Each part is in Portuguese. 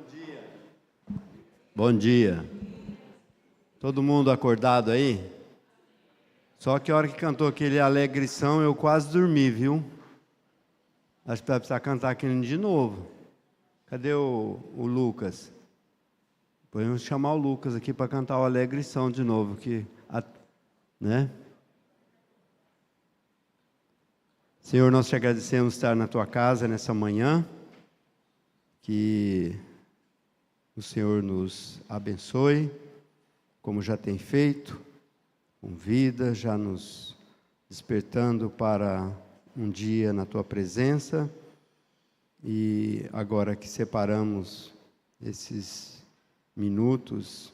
dia. Bom dia. Todo mundo acordado aí? Só que a hora que cantou aquele Alegrição, eu quase dormi, viu? Acho que vai precisar cantar aquilo de novo. Cadê o Lucas? Podemos chamar o Lucas aqui para cantar o Alegrição de novo, né? Senhor, nós te agradecemos estar na tua casa nessa manhã, que o Senhor nos abençoe, como já tem feito, com vida, já nos despertando para um dia na tua presença, e agora que separamos esses minutos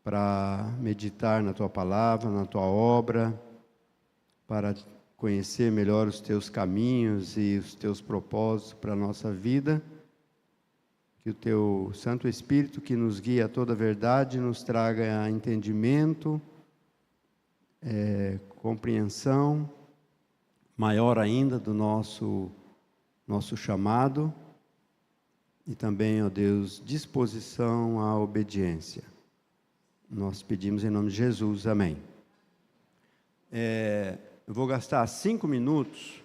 para meditar na tua palavra, na tua obra, para conhecer melhor os teus caminhos e os teus propósitos para a nossa vida, que o teu Santo Espírito, que nos guia a toda a verdade, nos traga entendimento, compreensão, maior ainda do nosso chamado, e também, ó Deus, disposição à obediência. Nós pedimos em nome de Jesus, amém. Eu vou gastar 5 minutos,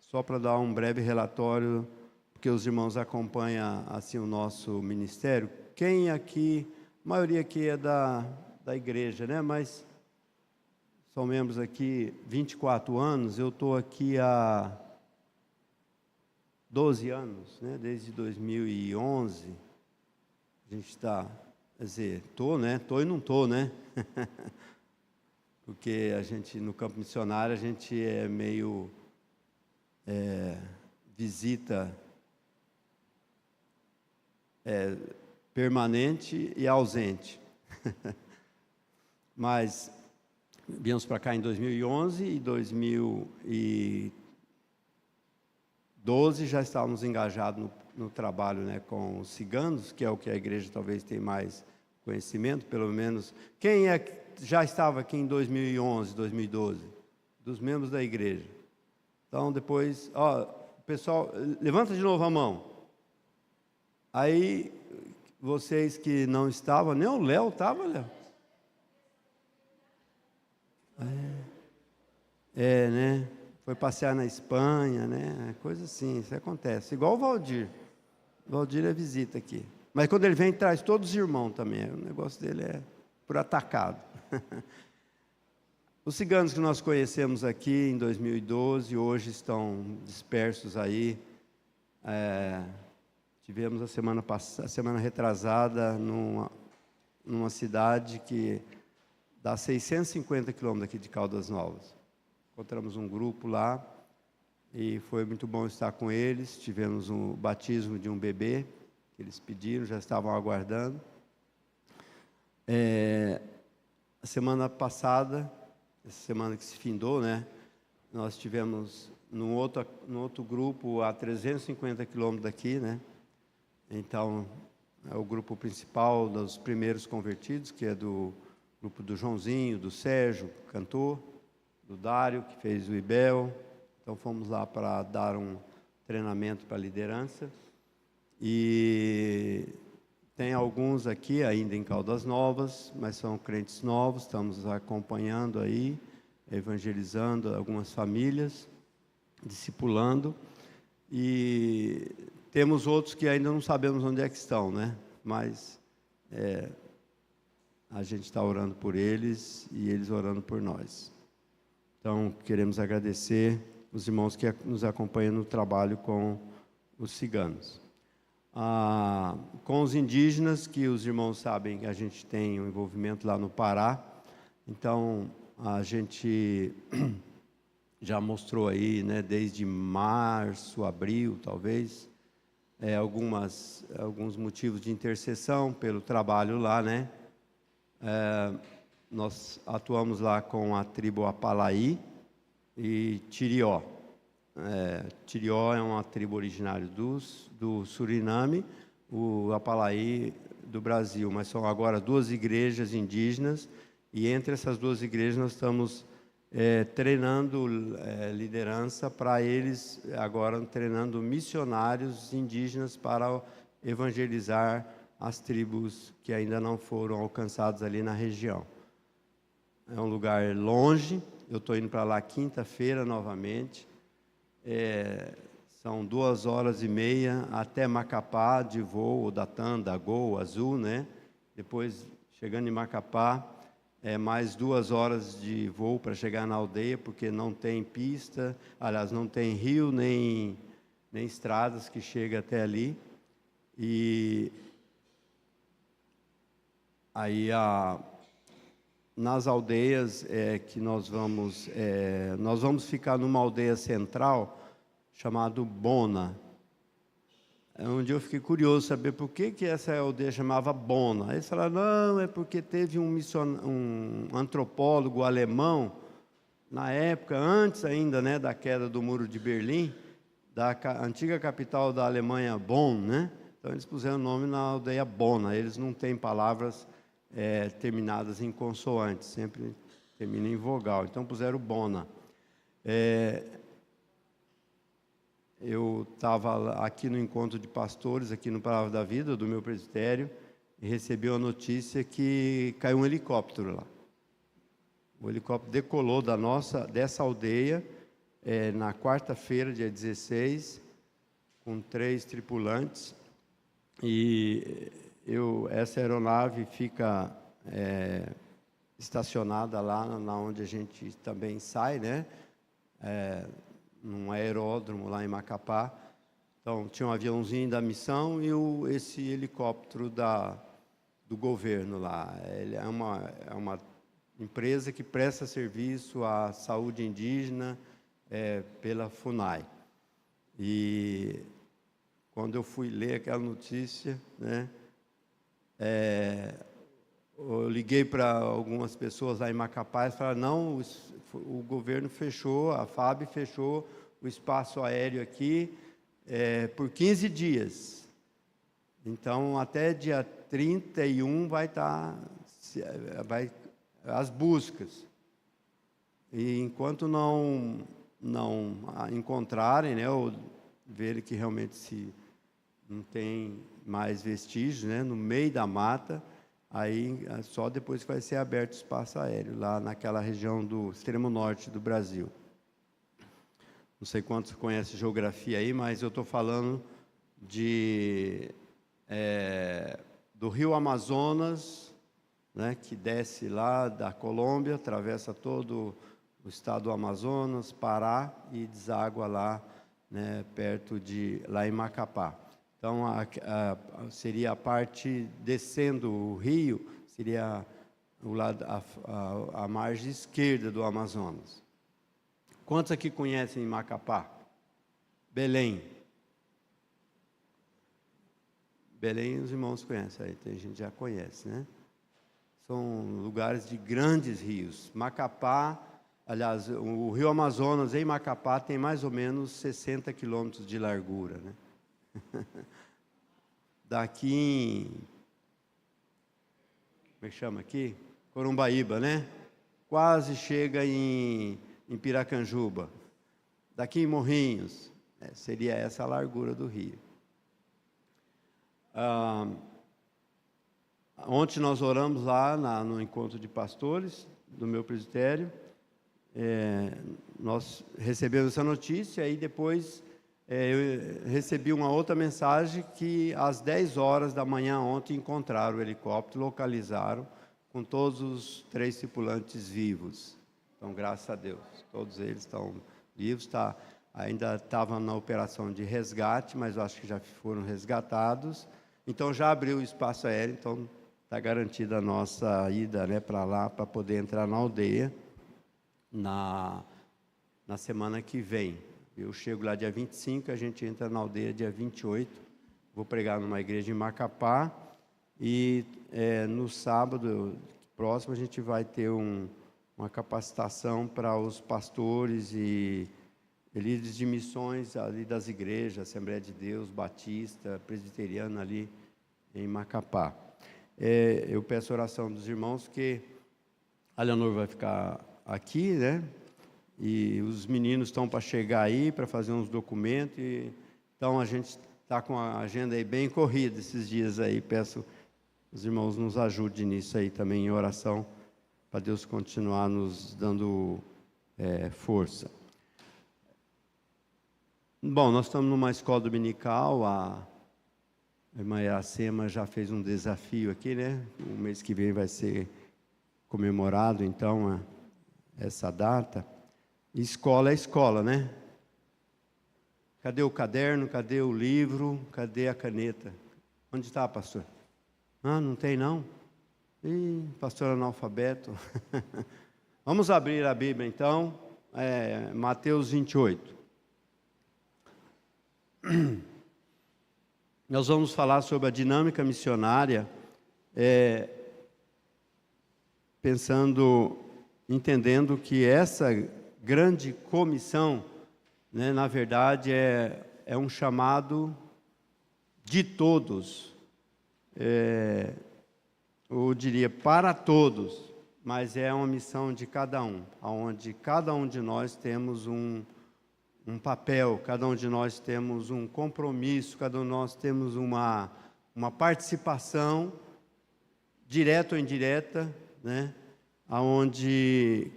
só para dar um breve relatório, porque os irmãos acompanham assim o nosso ministério. Quem aqui, a maioria aqui é da igreja, né? Mas são membros aqui 24 anos, eu estou aqui há 12 anos, né? Desde 2011, a gente está, quer dizer, estou, né? Estou e não estou, né? Porque a gente, no campo missionário, a gente é meio visita permanente e ausente. Mas viemos para cá em 2011 e 2012 já estávamos engajados no trabalho, né, com os ciganos, que é o que a igreja talvez tem mais conhecimento, pelo menos. Quem já estava aqui em 2011, 2012? Dos membros da igreja. Então, depois, pessoal, levanta de novo a mão. Aí, vocês que não estavam, nem o Léo estava, Léo? Né? Foi passear na Espanha, né? Coisa assim, isso acontece. Igual o Valdir. O Valdir é visita aqui. Mas quando ele vem, traz todos os irmãos também. O negócio dele é por atacado. Os ciganos que nós conhecemos aqui em 2012, hoje estão dispersos aí. Tivemos a semana retrasada numa cidade que dá 650 quilômetros aqui de Caldas Novas. Encontramos um grupo lá e foi muito bom estar com eles. Tivemos um batismo de um bebê que eles pediram, já estavam aguardando. A semana passada, essa semana que se findou, né, nós tivemos num outro grupo a 350 quilômetros daqui, né? Então, é o grupo principal dos primeiros convertidos, que é do grupo do Joãozinho, do Sérgio, cantor, do Dário, que fez o IBEL. Então, fomos lá para dar um treinamento para a liderança. E tem alguns aqui ainda em Caldas Novas, mas são crentes novos, estamos acompanhando aí, evangelizando algumas famílias, discipulando, e temos outros que ainda não sabemos onde é que estão, né? Mas a gente está orando por eles e eles orando por nós. Então, queremos agradecer os irmãos que nos acompanham no trabalho com os ciganos. Com os indígenas, que os irmãos sabem que a gente tem um envolvimento lá no Pará. Então, a gente já mostrou aí, né, desde março, abril, talvez, alguns motivos de intercessão pelo trabalho lá, né? Nós atuamos lá com a tribo Apalaí e Tirió. Tirió é uma tribo originária do Suriname, o Apalaí do Brasil, mas são agora 2 igrejas indígenas, e entre essas 2 igrejas nós estamos treinando liderança para eles, agora treinando missionários indígenas para evangelizar as tribos que ainda não foram alcançadas ali na região. É um lugar longe, eu estou indo para lá quinta-feira novamente. São 2h30 até Macapá de voo, da TAM, da Gol, Azul, né? Depois, chegando em Macapá, mais 2 horas de voo para chegar na aldeia, porque não tem pista, aliás, não tem rio, nem estradas que chegam até ali. E aí, nas aldeias que nós vamos ficar numa aldeia central, chamado Bona. Um dia eu fiquei curioso saber por que essa aldeia chamava Bona. Aí eles falaram, não, é porque teve um antropólogo alemão, na época, antes ainda, né, da queda do Muro de Berlim, da antiga capital da Alemanha, Bonn, né? Então eles puseram o nome na aldeia Bona. Eles não têm palavras terminadas em consoante, sempre termina em vogal. Então puseram Bona. Eu estava aqui no encontro de pastores, aqui no Palavra da Vida, do meu presbitério, e recebi uma notícia que caiu um helicóptero lá. O helicóptero decolou dessa aldeia, na quarta-feira, dia 16, com 3 tripulantes. E essa aeronave fica estacionada lá onde a gente também sai, né? Num aeródromo lá em Macapá. Então, tinha um aviãozinho da missão e esse helicóptero do governo lá. Ele é uma empresa que presta serviço à saúde indígena pela FUNAI. E quando eu fui ler aquela notícia, né, eu liguei para algumas pessoas lá em Macapá e falaram, não, o governo fechou, a FAB fechou o espaço aéreo aqui por 15 dias. Então, até dia 31 vai estar as buscas. E enquanto não encontrarem, né, ou verem que realmente não tem mais vestígios, né, no meio da mata, aí só depois que vai ser aberto o espaço aéreo, lá naquela região do extremo norte do Brasil. Não sei quantos conhecem geografia aí, mas eu estou falando do rio Amazonas, né, que desce lá da Colômbia, atravessa todo o estado do Amazonas, Pará e deságua lá, né, lá em Macapá. Então, seria a parte descendo o rio, seria a margem esquerda do Amazonas. Quantos aqui conhecem Macapá? Belém. Belém os irmãos conhecem, aí tem gente que já conhece, né? São lugares de grandes rios. Macapá, aliás, o rio Amazonas em Macapá tem mais ou menos 60 quilômetros de largura, né? Daqui como é que chama aqui? Corumbaíba, né? Quase chega em Piracanjuba. Daqui em Morrinhos, seria essa a largura do rio. Ontem nós oramos lá no encontro de pastores do meu presbitério. Nós recebemos essa notícia e depois eu recebi uma outra mensagem que às 10 horas da manhã ontem encontraram o helicóptero, localizaram com todos os 3 tripulantes vivos. Então, graças a Deus, todos eles estão vivos. Ainda estavam na operação de resgate, mas eu acho que já foram resgatados. Então, já abriu o espaço aéreo, então está garantida a nossa ida, né, para lá, para poder entrar na aldeia na semana que vem. Eu chego lá dia 25, a gente entra na aldeia dia 28. Vou pregar numa igreja em Macapá. E no sábado próximo a gente vai ter uma capacitação para os pastores e líderes de missões ali das igrejas, Assembleia de Deus, Batista, Presbiteriana ali em Macapá. Eu peço a oração dos irmãos que a Leonor vai ficar aqui, né? E os meninos estão para chegar aí, para fazer uns documentos. Então a gente está com a agenda aí bem corrida esses dias aí. Peço os irmãos nos ajudem nisso aí também em oração, para Deus continuar nos dando força. Bom, nós estamos numa escola dominical, a irmã Iracema já fez um desafio aqui, né? O mês que vem vai ser comemorado, então, essa data. Escola é escola, né? Cadê o caderno? Cadê o livro? Cadê a caneta? Onde está, pastor? Ah, não tem não? Ih, pastor analfabeto. Vamos abrir a Bíblia então, Mateus 28. Nós vamos falar sobre a dinâmica missionária, entendendo que essa grande comissão, né, na verdade, é um chamado de todos, eu diria para todos, mas é uma missão de cada um, onde cada um de nós temos um papel, cada um de nós temos um compromisso, cada um de nós temos uma participação, direta ou indireta, né, onde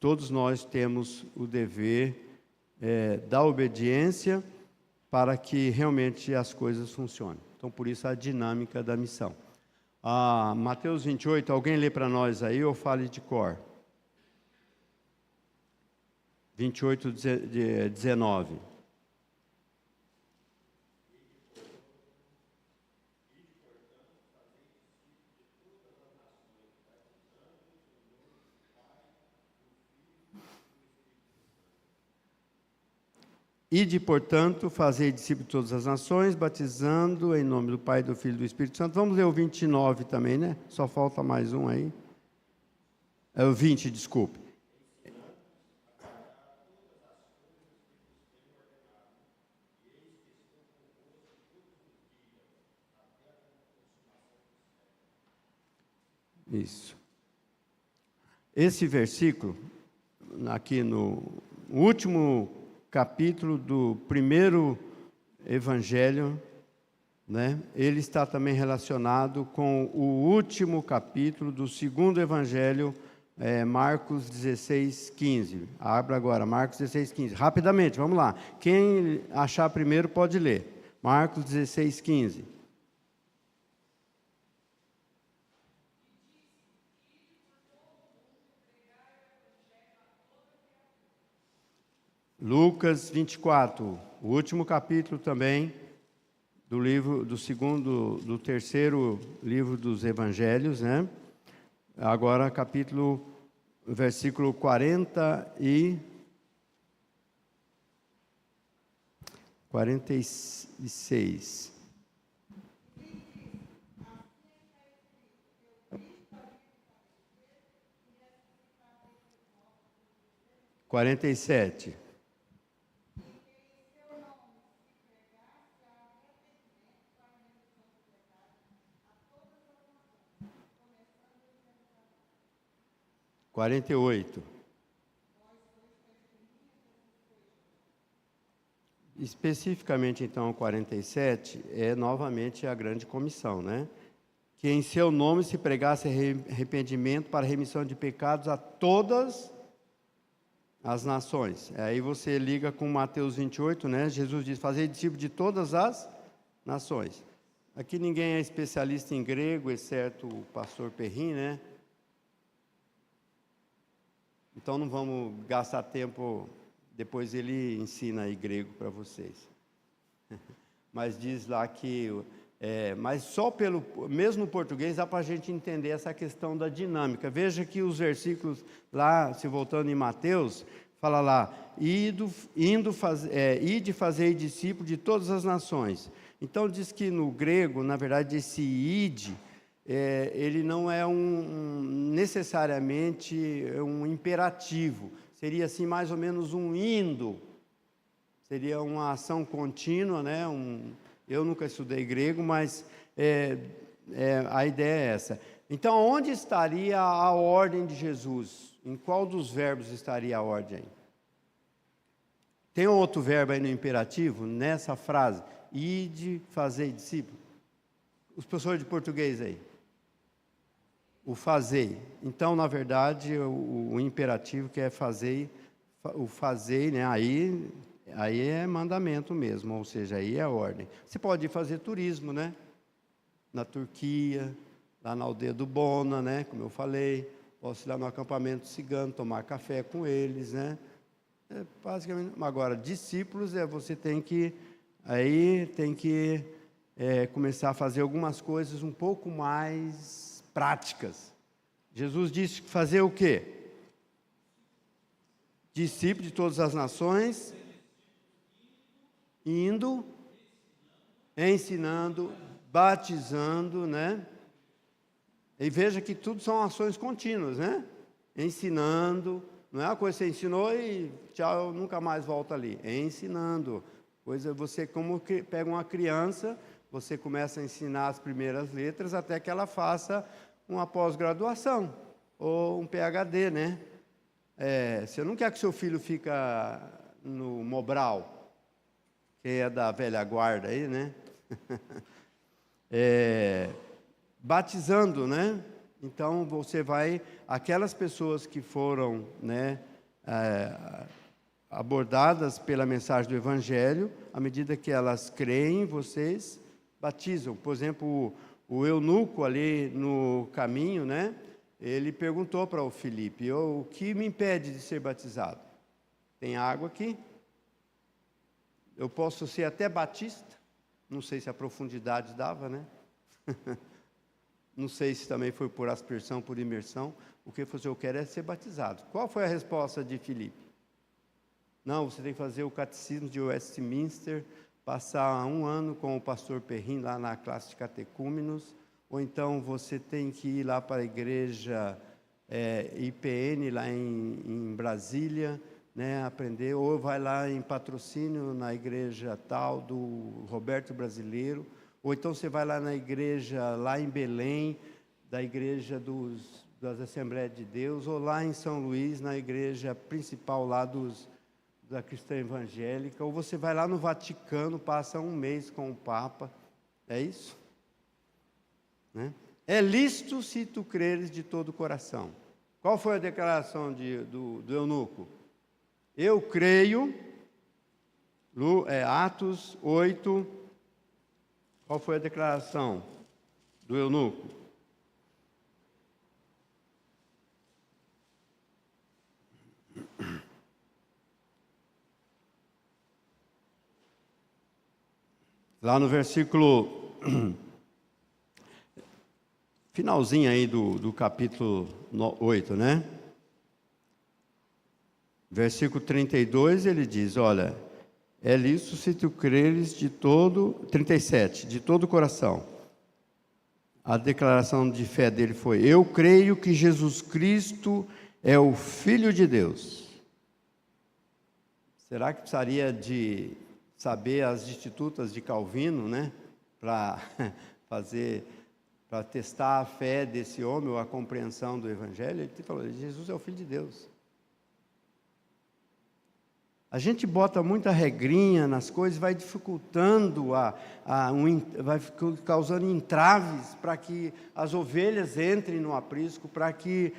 todos nós temos o dever da obediência para que realmente as coisas funcionem. Então, por isso a dinâmica da missão. Mateus 28, alguém lê para nós aí ou fale de cor? 28, 19. Ide, portanto, fazei discípulos de todas as nações, batizando em nome do Pai, do Filho e do Espírito Santo. Vamos ler o 29 também, né? Só falta mais um aí. O 20, desculpe. Isso. Esse versículo, aqui no último capítulo do primeiro evangelho, né, ele está também relacionado com o último capítulo do segundo evangelho, Marcos 16, 15. Abra agora, Marcos 16, 15. Rapidamente, vamos lá. Quem achar primeiro pode ler. Marcos 16, 15. Lucas 24, o último capítulo também do livro, do terceiro livro dos evangelhos, né? Agora versículo 46. 47. 48. Especificamente, então, 47 é novamente a grande comissão, né? Que em seu nome se pregasse arrependimento para remissão de pecados a todas as nações. Aí você liga com Mateus 28, né? Jesus diz, fazei discípulos de todas as nações. Aqui ninguém é especialista em grego, exceto o pastor Perrin, né? Então não vamos gastar tempo, depois ele ensina aí grego para vocês. Mas diz lá que, mas só mesmo português dá para a gente entender essa questão da dinâmica. Veja que os versículos lá, se voltando em Mateus, fala lá, ide fazei discípulos de todas as nações. Então diz que no grego, na verdade, esse ide, ele não é necessariamente um imperativo, seria assim mais ou menos um indo, seria uma ação contínua, né? Eu nunca estudei grego, mas a ideia é essa. Então, onde estaria a ordem de Jesus? Em qual dos verbos estaria a ordem? Tem outro verbo aí no imperativo, nessa frase, ide, fazei discípulo. Os professores de português aí. O fazei. Então, na verdade, o imperativo que é fazei, o fazei, né? Aí é mandamento mesmo, ou seja, aí é ordem. Você pode ir fazer turismo, né? Na Turquia, lá na aldeia do Bona, né? Como eu falei. Posso ir lá no acampamento cigano, tomar café com eles, né? Basicamente, agora, discípulos, você tem que começar a fazer algumas coisas um pouco mais práticas. Jesus disse que fazer o quê? Discípulo de todas as nações, indo, ensinando, batizando, né? E veja que tudo são ações contínuas, né? Ensinando, não é uma coisa que você ensinou e tchau, nunca mais volta ali. É ensinando. Você, como que pega uma criança, você começa a ensinar as primeiras letras até que ela faça uma pós-graduação ou um PhD, né? Você não quer que seu filho fique no Mobral, que é da velha guarda aí, né? Batizando, né? Então, você vai... Aquelas pessoas que foram, né, abordadas pela mensagem do Evangelho, à medida que elas creem, vocês batizam. Por exemplo, o eunuco ali no caminho, né? Ele perguntou para o Filipe, o que me impede de ser batizado? Tem água aqui? Eu posso ser até batista? Não sei se a profundidade dava, né? Não sei se também foi por aspersão, por imersão. O que eu quero é ser batizado. Qual foi a resposta de Filipe? Não, você tem que fazer o catecismo de Westminster, passar 1 ano com o pastor Perrin lá na classe de catecúmenos, ou então você tem que ir lá para a igreja IPN, lá em Brasília, né, aprender, ou vai lá em Patrocínio, na igreja tal do Roberto Brasileiro, ou então você vai lá na igreja, lá em Belém, da igreja das Assembleias de Deus, ou lá em São Luís, na igreja principal lá da cristã evangélica, ou você vai lá no Vaticano, passa 1 mês com o Papa. É isso? Né? É lícito se tu creres de todo o coração. Qual foi a declaração do eunuco? Eu creio, Atos 8, qual foi a declaração do eunuco? Lá no versículo, finalzinho aí do capítulo 8, né? Versículo 32, ele diz, olha, é lícito se tu creres de todo, 37, de todo o coração. A declaração de fé dele foi, eu creio que Jesus Cristo é o Filho de Deus. Será que precisaria de saber as institutas de Calvino, né? Para testar a fé desse homem, ou a compreensão do Evangelho? Ele falou, Jesus é o Filho de Deus. A gente bota muita regrinha nas coisas, vai dificultando, vai causando entraves para que as ovelhas entrem no aprisco, para que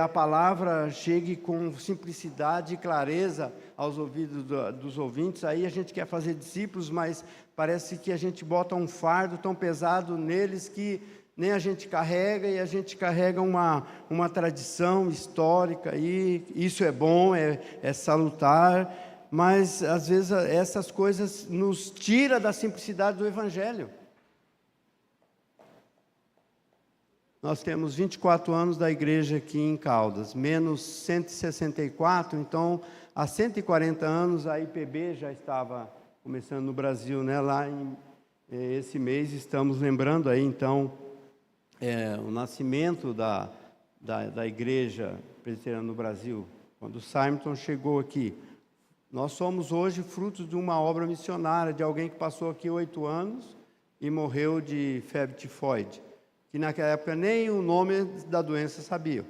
a palavra chegue com simplicidade e clareza aos ouvidos dos ouvintes. Aí a gente quer fazer discípulos, mas parece que a gente bota um fardo tão pesado neles que nem a gente carrega, e a gente carrega uma tradição histórica, e isso é bom, é salutar, mas às vezes essas coisas nos tiram da simplicidade do Evangelho. Nós temos 24 anos da igreja aqui em Caldas, menos 164, então há 140 anos a IPB já estava começando no Brasil, né? Lá esse mês estamos lembrando aí então o nascimento da igreja presbiteriana no Brasil, quando o Simonton chegou aqui. Nós somos hoje frutos de uma obra missionária, de alguém que passou aqui 8 anos e morreu de febre tifoide, que naquela época nem o nome da doença sabia.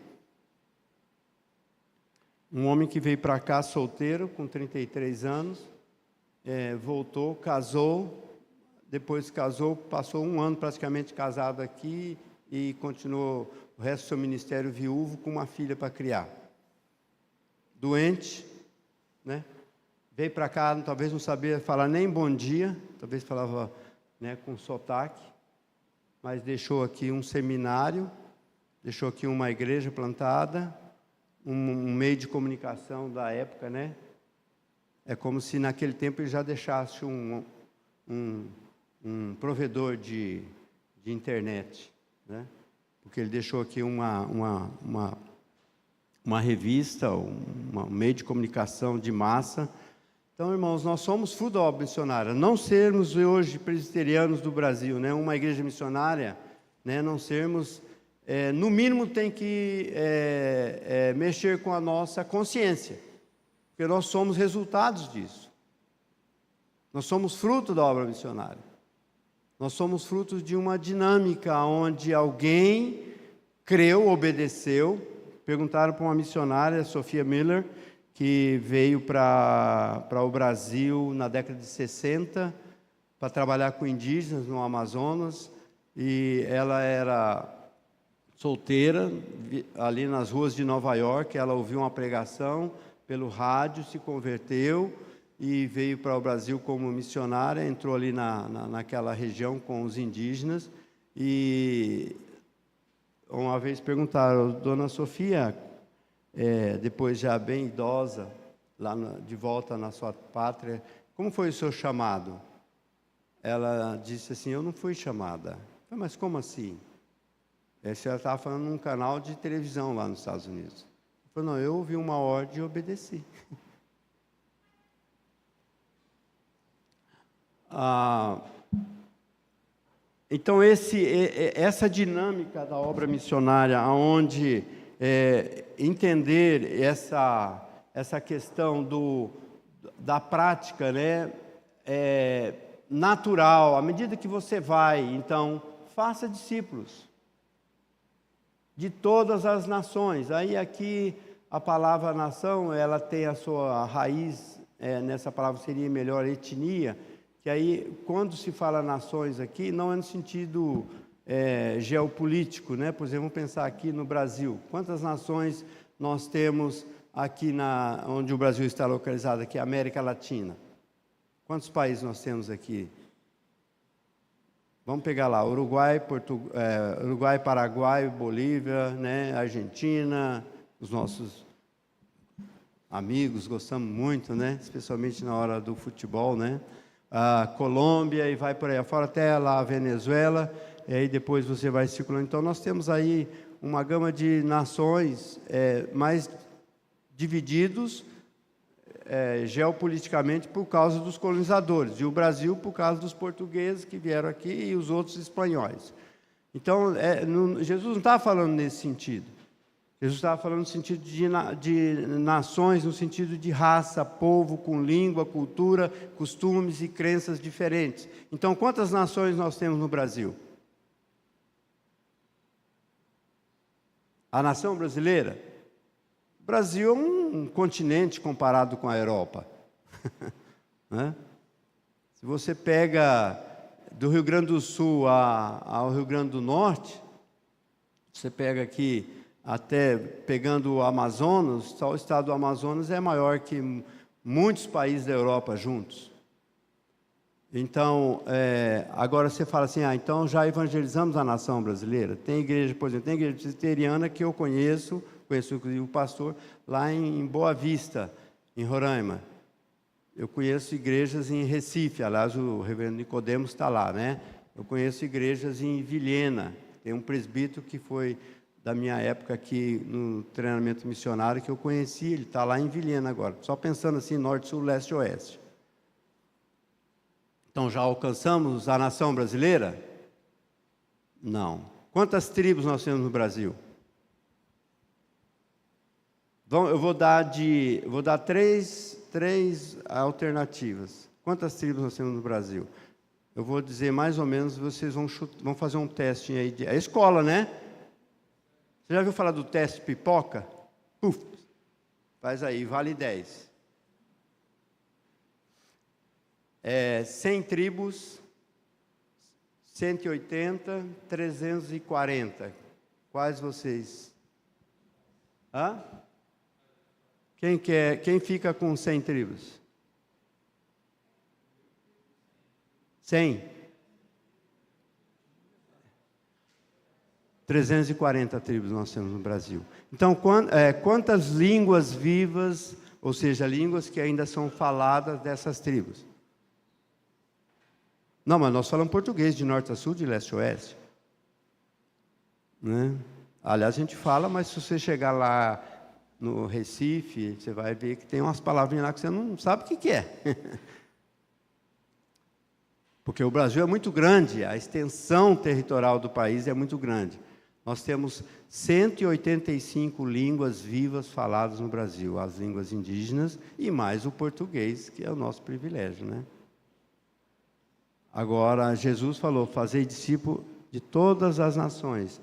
Um homem que veio para cá solteiro, com 33 anos, voltou, casou, depois casou, passou um ano praticamente casado aqui e continuou o resto do seu ministério viúvo com uma filha para criar. Doente, né? Veio para cá, talvez não sabia falar nem bom dia, talvez falava, né, com sotaque, mas deixou aqui um seminário, deixou aqui uma igreja plantada, um meio de comunicação da época, né? É como se naquele tempo ele já deixasse um provedor de internet, né? Porque ele deixou aqui uma revista, um meio de comunicação de massa. Então, irmãos, nós somos fruto da obra missionária. Não sermos hoje presbiterianos do Brasil, né? Uma igreja missionária, né? Não sermos, no mínimo, tem que mexer com a nossa consciência, porque nós somos resultados disso. Nós somos fruto da obra missionária. Nós somos frutos de uma dinâmica onde alguém creu, obedeceu. Perguntaram para uma missionária, Sophia Miller, que veio para o Brasil na década de 60 para trabalhar com indígenas no Amazonas, e ela era solteira, ali nas ruas de Nova York. Ela ouviu uma pregação pelo rádio, se converteu e veio para o Brasil como missionária, entrou ali naquela região com os indígenas. E uma vez perguntaram, dona Sofia, depois já bem idosa, lá de volta na sua pátria, como foi o seu chamado? Ela disse assim, eu não fui chamada. Mas como assim? A senhora estava falando num canal de televisão lá nos Estados Unidos. Eu falei, não, eu ouvi uma ordem e obedeci. Então, essa dinâmica da obra missionária, onde entender essa questão da prática, né, natural, à medida que você vai, então, faça discípulos de todas as nações. Aí aqui a palavra nação, ela tem a sua raiz, nessa palavra seria melhor etnia, que aí, quando se fala nações aqui, não é no sentido geopolítico, né? Por exemplo, vamos pensar aqui no Brasil. Quantas nações nós temos aqui onde o Brasil está localizado, aqui, América Latina? Quantos países nós temos aqui? Vamos pegar lá, Uruguai, Paraguai, Bolívia, né? Argentina, os nossos amigos, gostamos muito, né? Especialmente na hora do futebol, né? Colômbia, e vai por aí afora, até lá a Venezuela, e aí depois você vai circulando. Então, nós temos aí uma gama de nações mais divididos geopoliticamente por causa dos colonizadores, e o Brasil por causa dos portugueses que vieram aqui e os outros espanhóis. Então, Jesus não estava falando nesse sentido. Jesus estava falando no sentido de nações, no sentido de raça, povo, com língua, cultura, costumes e crenças diferentes. Então, quantas nações nós temos no Brasil? A nação brasileira? O Brasil é um continente comparado com a Europa. Né? Se você pega do Rio Grande do Sul ao Rio Grande do Norte, você pega aqui, até pegando o Amazonas, só o estado do Amazonas é maior que muitos países da Europa juntos. Então, agora você fala assim, então já evangelizamos a nação brasileira. Tem igreja, por exemplo, tem igreja presbiteriana que eu conheço inclusive o pastor, lá em Boa Vista, em Roraima. Eu conheço igrejas em Recife, aliás, o reverendo Nicodemos está lá, né? Eu conheço igrejas em Vilhena, tem um presbítero que foi da minha época aqui no treinamento missionário, que eu conheci, ele está lá em Vilhena agora, só pensando assim, norte, sul, leste, oeste. Então, já alcançamos a nação brasileira? Não. Quantas tribos nós temos no Brasil? Eu vou dar três alternativas. Quantas tribos nós temos no Brasil? Eu vou dizer mais ou menos, vocês vão fazer um teste aí. É escola, né? Você já ouviu falar do teste pipoca? Faz aí, vale 10. 100 tribos, 180, 340. Quais vocês? Hã? Quem fica com 100 tribos? 100? 340 tribos nós temos no Brasil. Então, quantas línguas vivas, ou seja, línguas que ainda são faladas dessas tribos? Não, mas nós falamos português de norte a sul, de leste a oeste. Né? Aliás, a gente fala, mas se você chegar lá no Recife, você vai ver que tem umas palavrinhas lá que você não sabe o que é. Porque o Brasil é muito grande, a extensão territorial do país é muito grande. Nós temos 185 línguas vivas faladas no Brasil, as línguas indígenas e mais o português, que é o nosso privilégio, né? Agora, Jesus falou, fazei discípulo de todas as nações.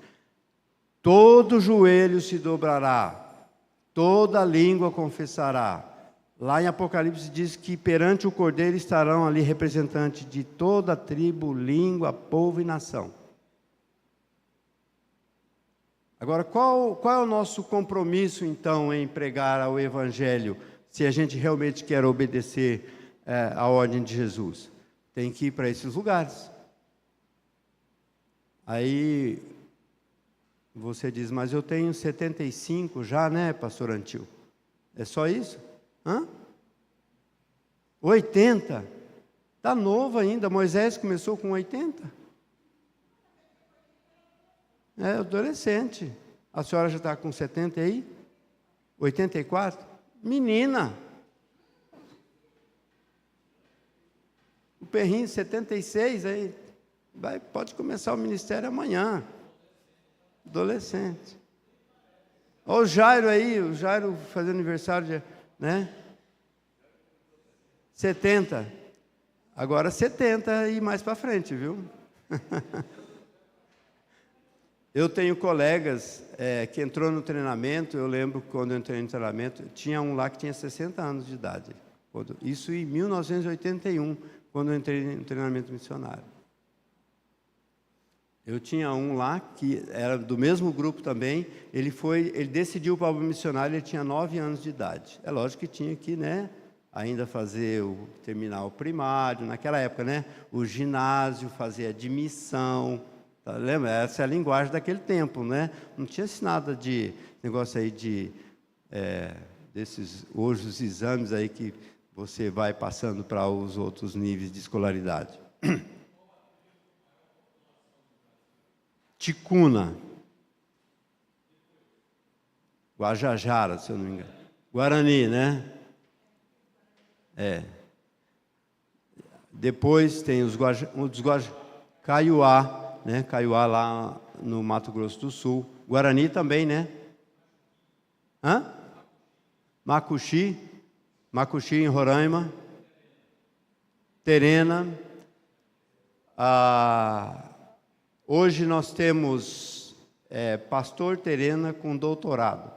Todo joelho se dobrará, toda língua confessará. Lá em Apocalipse diz que perante o Cordeiro estarão ali representantes de toda tribo, língua, povo e nação. Agora, qual é o nosso compromisso, então, em pregar o Evangelho, se a gente realmente quer obedecer a ordem de Jesus? Tem que ir para esses lugares. Aí você diz, mas eu tenho 75 já, né, pastor Antil? É só isso? 80? Está novo ainda, Moisés começou com 80. É adolescente. A senhora já está com 70 aí? 84? Menina! O perrinho, 76, aí pode começar o ministério amanhã. Adolescente. Olha o Jairo aí, o Jairo fazendo aniversário, né? 70. Agora 70 e mais para frente, viu? Eu tenho colegas que entrou no treinamento, eu lembro que quando eu entrei no treinamento, tinha um lá que tinha 60 anos de idade. Isso em 1981, quando eu entrei no treinamento missionário. Eu tinha um lá que era do mesmo grupo também, ele decidiu para o missionário, ele tinha 9 anos de idade. É lógico que tinha que, né, ainda terminar o primário, naquela época, né, o ginásio, fazer admissão, tá, lembra? Essa é a linguagem daquele tempo, né? Não tinha nada de negócio aí desses hoje os exames aí que você vai passando para os outros níveis de escolaridade. Ticuna, Guajajara, se eu não me engano. Guarani, né? Depois tem os Kaiowá, né? Kaiowá lá no Mato Grosso do Sul. Guarani também, né? Macuxi em Roraima. Terena. Hoje nós temos pastor Terena com doutorado.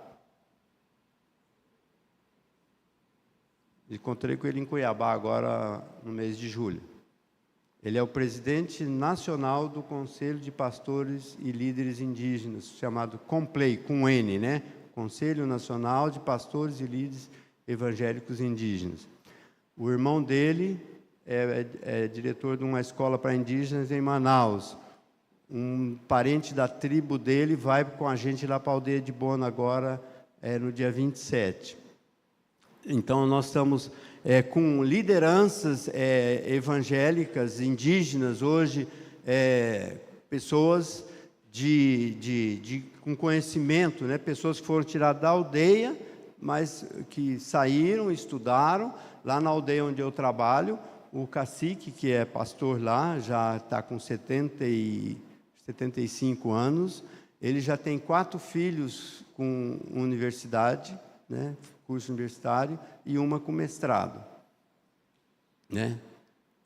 Encontrei com ele em Cuiabá agora no mês de julho. Ele é o presidente nacional do Conselho de Pastores e Líderes Indígenas, chamado CONPLEI, com N, né? Conselho Nacional de Pastores e Líderes Evangélicos Indígenas. O irmão dele é diretor de uma escola para indígenas em Manaus. Um parente da tribo dele vai com a gente lá para a aldeia de Bona agora, no dia 27. Então, nós estamos com lideranças evangélicas, indígenas, hoje, pessoas com conhecimento, né? Pessoas que foram tiradas da aldeia, mas que saíram, estudaram. Lá na aldeia onde eu trabalho, o cacique, que é pastor lá, já está com 75 anos, ele já tem 4 filhos com universidade, né? Curso universitário, e uma com mestrado, né?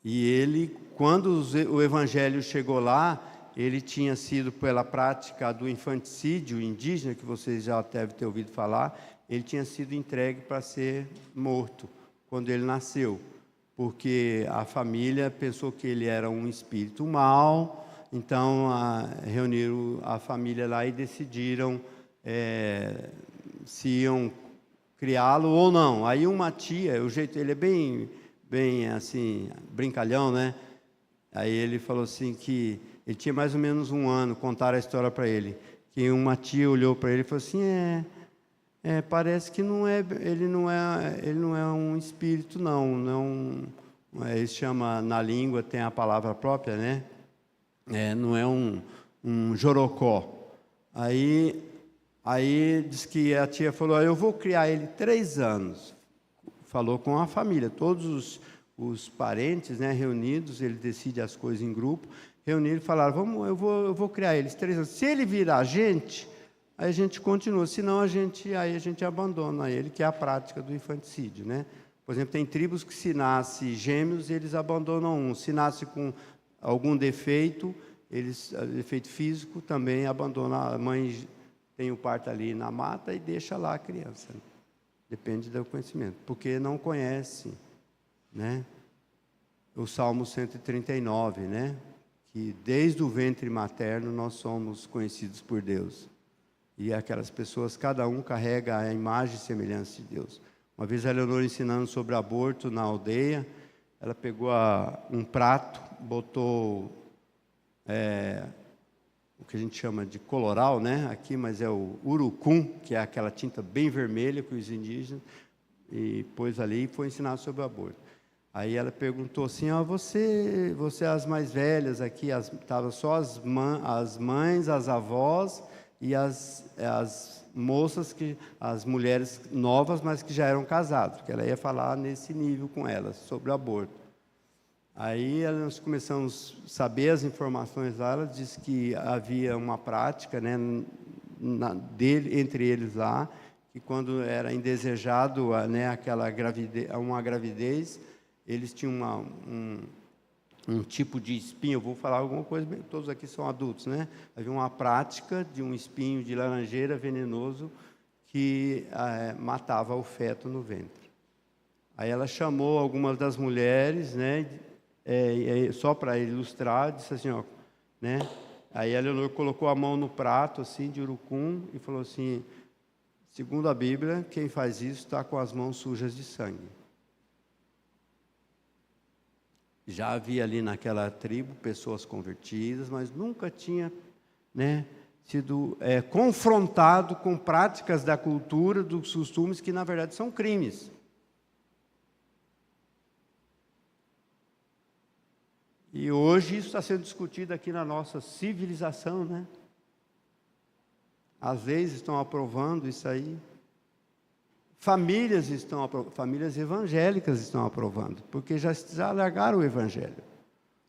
E ele, quando o evangelho chegou lá, ele tinha sido pela prática do infanticídio indígena, que vocês já devem ter ouvido falar, ele tinha sido entregue para ser morto quando ele nasceu, porque a família pensou que ele era um espírito mau. Então reuniram a família lá e decidiram se iam criá-lo ou não. Aí uma tia, o jeito, ele é bem assim, brincalhão, né? Aí ele falou assim que ele tinha mais ou menos um ano, contaram a história para ele, que uma tia olhou para ele e falou assim, parece que ele não é um espírito, não, ele chama, na língua tem a palavra própria, né? Não é um jorocó. Aí diz que a tia falou, eu vou criar ele 3 anos. Falou com a família, todos os parentes, né, reunidos, ele decide as coisas em grupo, reuniram e falaram, eu vou criar eles 3 anos. Se ele virar gente, aí a gente continua, senão aí a gente abandona ele, que é a prática do infanticídio, né? Por exemplo, tem tribos que se nasce gêmeos, eles abandonam um. Se nasce com algum defeito, defeito físico, também abandona. A mãe tem o parto ali na mata e deixa lá a criança. Depende do conhecimento, porque não conhece, né? O Salmo 139, né? Que desde o ventre materno nós somos conhecidos por Deus. E aquelas pessoas, cada um carrega a imagem e semelhança de Deus. Uma vez a Leonor ensinando sobre aborto na aldeia, ela pegou um prato, botou o que a gente chama de coloral, né? Aqui, mas é o urucum, que é aquela tinta bem vermelha que os indígenas, e pôs ali e foi ensinar sobre o aborto. Aí ela perguntou assim, você as mais velhas aqui, estavam só as mães, as avós e as moças, as mulheres novas, mas que já eram casadas, porque ela ia falar nesse nível com elas, sobre o aborto. Aí nós começamos a saber as informações lá. Ela disse que havia uma prática, né, entre eles lá, que quando era indesejado, né, uma gravidez, eles tinham um tipo de espinho. Eu vou falar alguma coisa, todos aqui são adultos, né? Havia uma prática de um espinho de laranjeira venenoso que matava o feto no ventre. Aí ela chamou algumas das mulheres, né? Só para ilustrar, disse assim, né? Aí a Leonor colocou a mão no prato assim de urucum e falou assim, segundo a Bíblia, quem faz isso está com as mãos sujas de sangue. Já havia ali naquela tribo pessoas convertidas, mas nunca tinha, né, sido confrontado com práticas da cultura, dos costumes, que na verdade são crimes. E hoje isso está sendo discutido aqui na nossa civilização, né? As leis estão aprovando isso aí. Famílias evangélicas estão aprovando, porque já largaram o evangelho.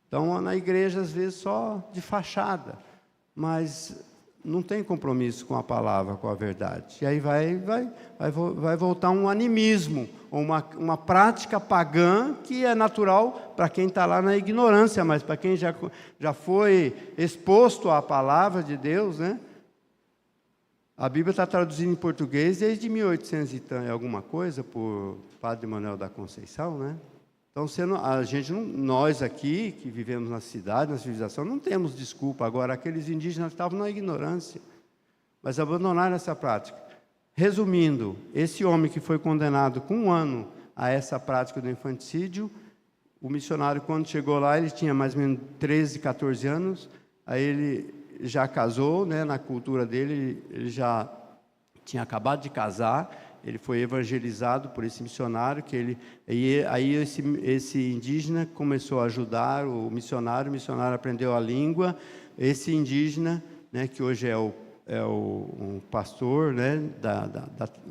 Então, na igreja, às vezes, só de fachada, mas não tem compromisso com a palavra, com a verdade. E aí vai voltar um animismo, uma prática pagã que é natural para quem está lá na ignorância, mas para quem já foi exposto à palavra de Deus, né? A Bíblia está traduzida em português desde 1800 e alguma coisa, por Padre Manuel da Conceição, né? Então, nós aqui, que vivemos na cidade, na civilização, não temos desculpa. Agora, aqueles indígenas estavam na ignorância, mas abandonaram essa prática. Resumindo, esse homem que foi condenado com 1 ano a essa prática do infanticídio, o missionário, quando chegou lá, ele tinha mais ou menos 13, 14 anos, aí ele já casou, né, na cultura dele, ele já tinha acabado de casar, ele foi evangelizado por esse missionário, aí esse indígena começou a ajudar o missionário aprendeu a língua, esse indígena, né, que hoje é um pastor, né,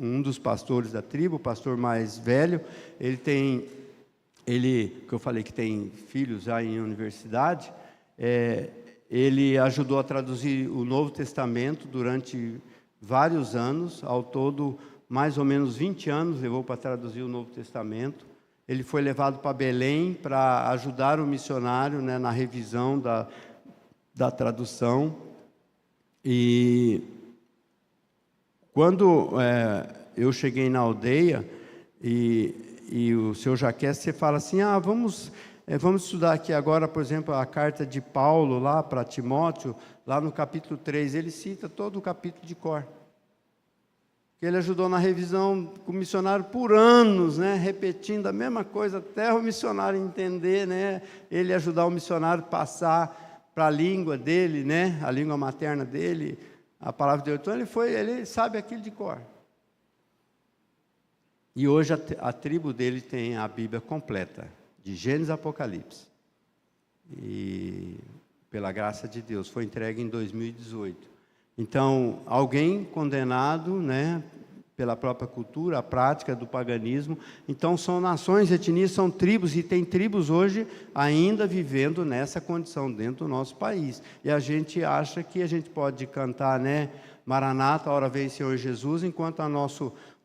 um dos pastores da tribo, o pastor mais velho, que eu falei que tem filhos já em universidade, ele ajudou a traduzir o Novo Testamento durante vários anos, ao todo mais ou menos 20 anos levou para traduzir o Novo Testamento. Ele foi levado para Belém para ajudar o missionário, né, na revisão da tradução. E quando eu cheguei na aldeia e o seu Jaqués, você fala assim, vamos estudar aqui agora, por exemplo, a carta de Paulo lá para Timóteo, lá no capítulo 3, ele cita todo o capítulo de cor. Ele ajudou na revisão com o missionário por anos, né, repetindo a mesma coisa, até o missionário entender, né, ele ajudar o missionário a passar para a língua dele, né, a língua materna dele, a palavra de Deus. Então ele sabe aquilo de cor. E hoje a tribo dele tem a Bíblia completa, de Gênesis a Apocalipse. E pela graça de Deus, foi entregue em 2018. Então, alguém condenado, né, pela própria cultura, a prática do paganismo. Então, são nações, etnias, são tribos, e tem tribos hoje ainda vivendo nessa condição dentro do nosso país. E a gente acha que a gente pode cantar, né, Maranata, hora vem Senhor Jesus, enquanto o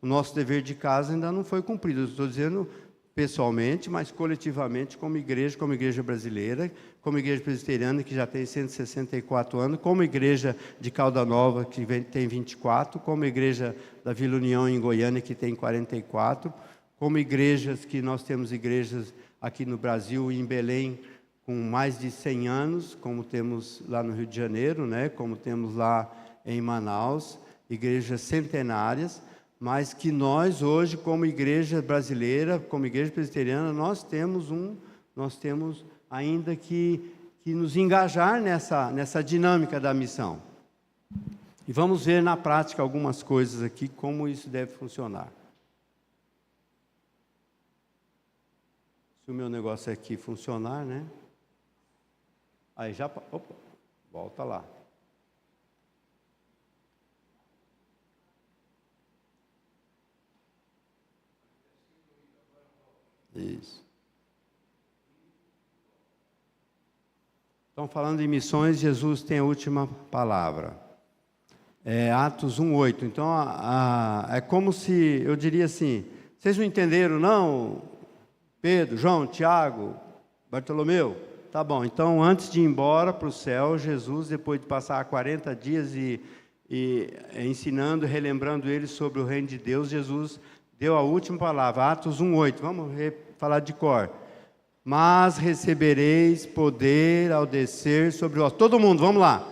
nosso dever de casa ainda não foi cumprido. Eu estou dizendo pessoalmente, mas coletivamente, como igreja brasileira, como igreja presbiteriana, que já tem 164 anos, como igreja de Calda Nova, que tem 24, como igreja da Vila União em Goiânia, que tem 44, como igrejas que nós temos igrejas aqui no Brasil e em Belém, com mais de 100 anos, como temos lá no Rio de Janeiro, né, como temos lá em Manaus, igrejas centenárias, mas que nós hoje, como igreja brasileira, como igreja presbiteriana, nós temos ainda que nos engajar nessa dinâmica da missão. E vamos ver na prática algumas coisas aqui, como isso deve funcionar. Se o meu negócio aqui funcionar, né? Aí já... Opa, volta lá. Isso. Então, falando em missões, Jesus tem a última palavra. Atos 1:8. Então, é como se, eu diria assim, vocês não entenderam não? Pedro, João, Tiago, Bartolomeu? Tá bom, então antes de ir embora para o céu, Jesus, depois de passar 40 dias e ensinando, relembrando eles sobre o reino de Deus, Jesus deu a última palavra, Atos 1:8. Vamos falar de cor. Mas recebereis poder ao descer sobre vós. Todo mundo, vamos lá.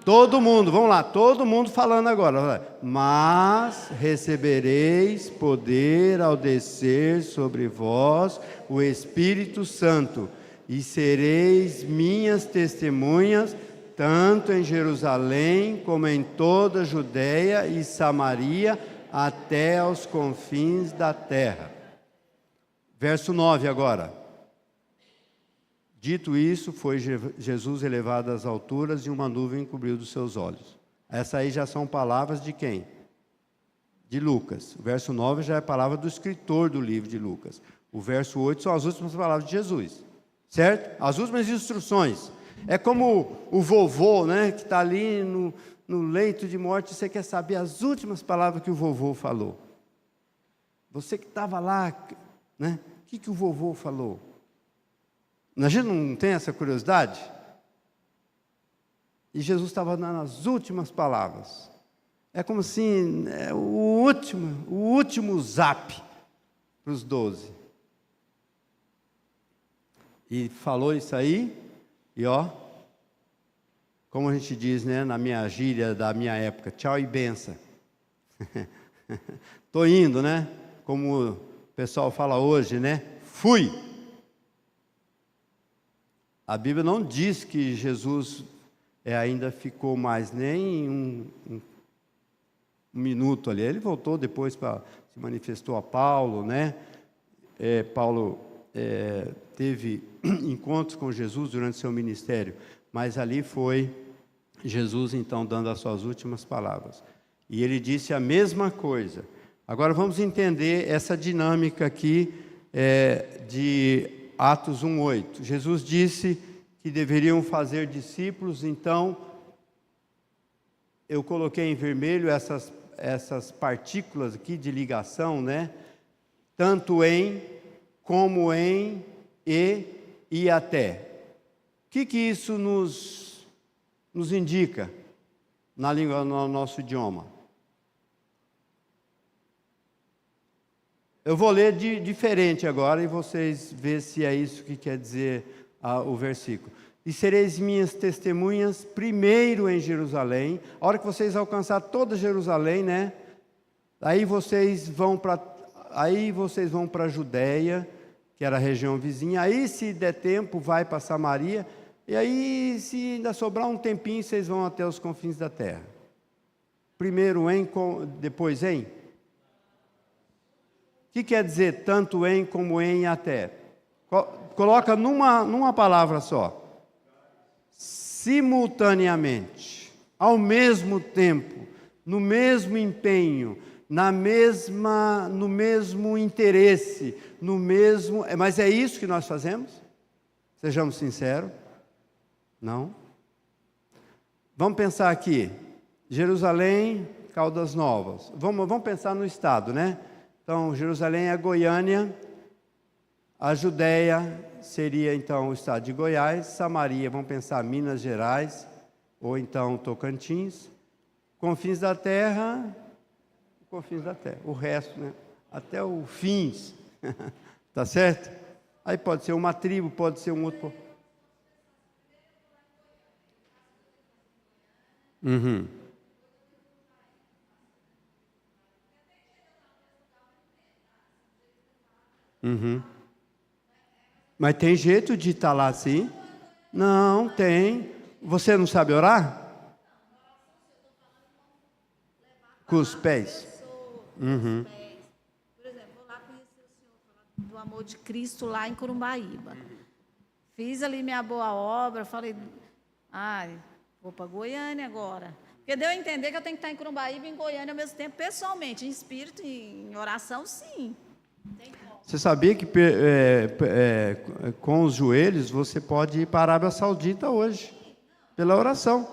Todo mundo, vamos lá. Todo mundo falando agora. Mas recebereis poder ao descer sobre vós o Espírito Santo. E sereis minhas testemunhas, tanto em Jerusalém, como em toda a Judeia e Samaria, até aos confins da terra. Verso 9 agora. Dito isso, foi Jesus elevado às alturas e uma nuvem cobriu dos seus olhos. Essas aí já são palavras de quem? De Lucas. O verso 9 já é a palavra do escritor do livro de Lucas. O verso 8 são as últimas palavras de Jesus. Certo? As últimas instruções. É como o vovô, né, que está ali no leito de morte, você quer saber as últimas palavras que o vovô falou. Você que estava lá, né, o que o vovô falou? A gente não tem essa curiosidade? E Jesus estava dando as últimas palavras. É como assim, o último zap para os 12. E falou isso aí, e como a gente diz, né, na minha gíria da minha época, tchau e benção. Tô indo, né? Como o pessoal fala hoje, né? Fui. A Bíblia não diz que Jesus ainda ficou mais nem um minuto ali. Ele voltou depois se manifestou a Paulo, né? Paulo teve encontros com Jesus durante seu ministério, mas ali foi Jesus então dando as suas últimas palavras. E ele disse a mesma coisa. Agora vamos entender essa dinâmica aqui de Atos 1:8. Jesus disse que deveriam fazer discípulos, então eu coloquei em vermelho essas partículas aqui de ligação, né? Tanto em, como em, e até. O que isso nos indica na língua, no nosso idioma? Eu vou ler diferente agora e vocês vê se é isso que quer dizer o versículo. E sereis minhas testemunhas primeiro em Jerusalém. A hora que vocês alcançar toda Jerusalém, né? Aí vocês vão para a Judéia, que era a região vizinha. Aí, se der tempo, vai para Samaria. E aí, se ainda sobrar um tempinho, vocês vão até os confins da terra. Primeiro em, depois em. O que quer dizer tanto em como em e até? Coloca numa palavra só. Simultaneamente, ao mesmo tempo, no mesmo empenho, no mesmo interesse, mas é isso que nós fazemos? Sejamos sinceros. Não? Vamos pensar aqui, Jerusalém, Caldas Novas. Vamos pensar no estado, né? Então, Jerusalém é Goiânia, a Judéia seria então o estado de Goiás, Samaria, vamos pensar Minas Gerais, ou então Tocantins, confins da terra, o resto, né? Até o fins, tá certo? Aí pode ser uma tribo, pode ser um outro. Mas tem jeito de estar lá assim? Não, tem. Você não sabe orar? Com os pés. Por exemplo, vou lá conhecer o senhor, falar do amor de Cristo lá em Corumbaíba. Fiz ali minha boa obra, falei, vou para Goiânia agora. Porque deu a entender que eu tenho que estar em Corumbaíba e em Goiânia ao mesmo tempo, pessoalmente, em espírito e em oração, sim. Você sabia que com os joelhos você pode ir para a Arábia Saudita hoje, pela oração.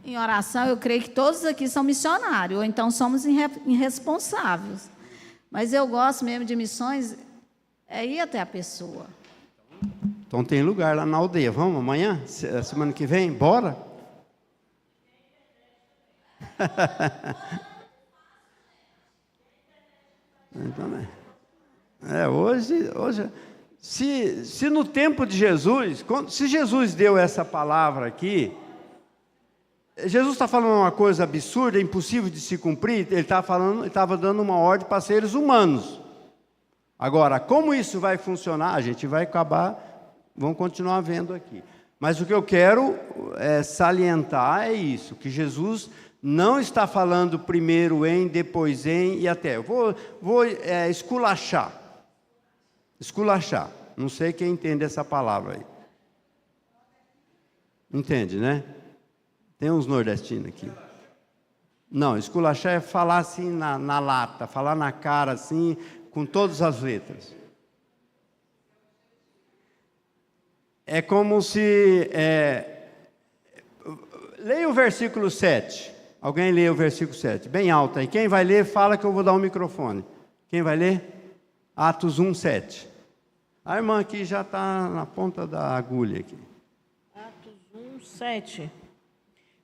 Em oração, eu creio que todos aqui são missionários, ou então somos irresponsáveis. Mas eu gosto mesmo de missões, é ir até a pessoa. Então tem lugar lá na aldeia. Vamos amanhã? Semana que vem? Bora? Hoje se no tempo de Jesus, se Jesus deu essa palavra aqui, Jesus está falando uma coisa absurda, impossível de se cumprir. Ele estava dando uma ordem para seres humanos. Agora, como isso vai funcionar, a gente vai vamos continuar vendo aqui. Mas o que eu quero salientar é isso, que Jesus não está falando primeiro em, depois em e até. Eu vou esculachar. Esculachar. Não sei quem entende essa palavra aí. Entende, né? Tem uns nordestinos aqui. Não, esculachar é falar assim na lata, falar na cara assim, com todas as letras. É como se... leia o versículo 7. Alguém lê o versículo 7. Bem alto aí. Quem vai ler, fala que eu vou dar um microfone. Quem vai ler? Atos 1, 7. A irmã aqui já está na ponta da agulha aqui. Atos 1, 7.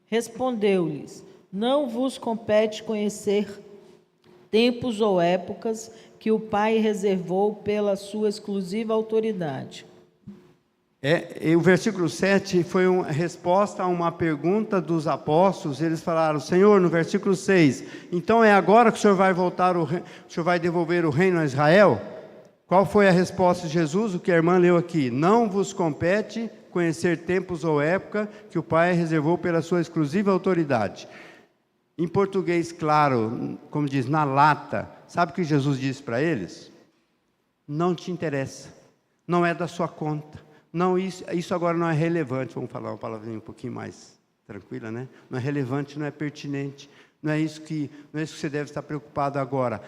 Respondeu-lhes: não vos compete conhecer tempos ou épocas que o Pai reservou pela sua exclusiva autoridade. O versículo 7 foi uma resposta a uma pergunta dos apóstolos. Eles falaram: Senhor, no versículo 6, então é agora que o Senhor vai o Senhor vai devolver o reino a Israel? Qual foi a resposta de Jesus? O que a irmã leu aqui: não vos compete conhecer tempos ou época que o Pai reservou pela sua exclusiva autoridade. Em português claro, como diz, na lata, sabe o que Jesus disse para eles? Não te interessa, não é da sua conta. Não, isso agora não é relevante. Vamos falar uma palavrinha um pouquinho mais tranquila, né? Não é relevante, não é pertinente. Não é isso que você deve estar preocupado agora.